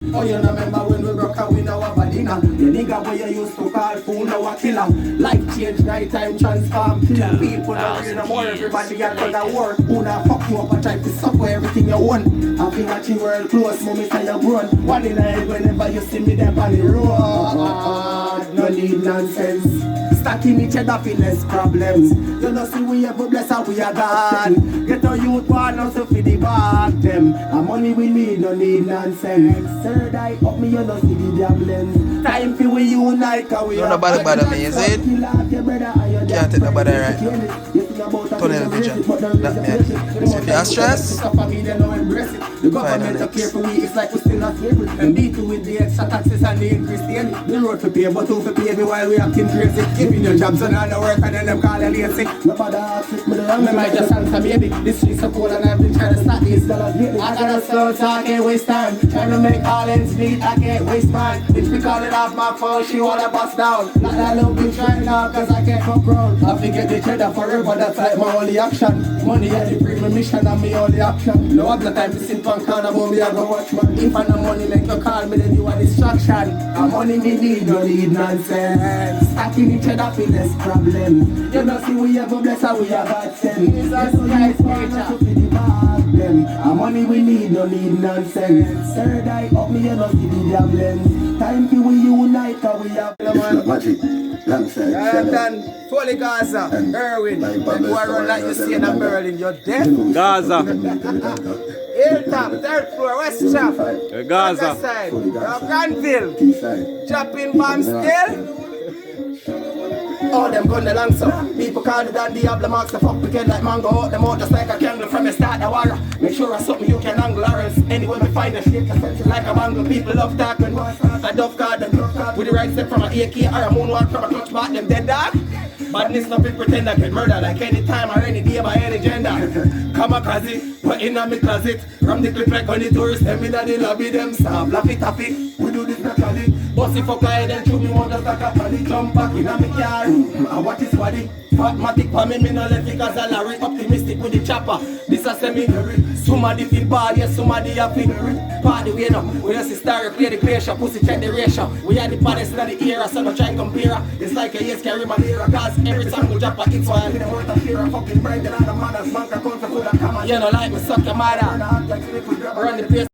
Oh, you remember when we broke out, we now have a dinner. The nigga where you used to call fool, now a killer. Life change, night time transform. People now really no more, everybody got to work. Who now fuck you up and try to suffer everything you want. I've been watching world close, mommy say you're grown. One in a head whenever you see me there on the road. No need nonsense. Stacking each other for less problems. You know see we ever bless and we are gone. Get a youth one also for the back them. And money we need, no need nonsense. Third eye up me, you know see the damn lens. Time for we unite, cause we are bother me, is it? Can't take nobody right now. Tunnel vision, that me. So if you are stressed, the government don't care for we, it's like we still not able. And beat you with the extra taxes and the increase daily. The road for pay, but who for pay me while we acting crazy. Giving your jobs and all the work and then them call you lazy. Nobody asks me the wrong, me might just answer maybe. This street's so cold and I've been trying to start these. I gotta slow talk, can't waste time. Trying to make all ends meet, I can't waste mine. Bitch be calling off my phone, she wanna bust down. Not that little bitch right now, cause I can't come round. I forget the cheddar forever, that's like my only option. Money at the premium mission and me only option. No have the time to sit on corner, but me I go watch man. If I no money make you call me, then you a distraction. And money me need, no need nonsense. Stacking each other for less problem. You know see we ever bless and we have bad sense. Jesus Christ, nature. And money we need, no need nonsense. Third eye up me, you know see the damn lens. Time for we unite, cause we have Magic, alongside I am done. Fully Gaza, Irwin. Them who are run like you see in Berlin, you're dead. Gaza. Hilltop, third floor, West Chap. Gaza. Side. Granville. Chopping bomb still. All them gun the long so people call it that Diablo marks the fuck wicked like mango out them out just like a candle from the start the war. Make sure I something you can angle or else anywhere we find a shit like a bangle. People love talking a duff card with the right step from an AK or a moonwalk from a clutch back them dead dog. Badness nothing pretend I get murdered like any time or any day by any gender. Come across it, but in a me closet. From the clip like on the tourists, them in the lobby, them stop, laffy taffy. We do this naturally. Bossy fuck I then show me one just like a pally. Jump back in a me car. And what is body? Fatmatic for me no let it cause a Larry. Optimistic with the chopper. This a semi-hurry. Somebody feel bad, yes, somebody a feel party way now. We just start clear the creation, pussy check the ratio. We are the baddest in the era, so no try and compare. It's like a yes carry malaria, cause every time we drop a hit so I didn't want to hear a fucking break and all the manners, bank account for food and come on. You know like me suck your mother. Run the place.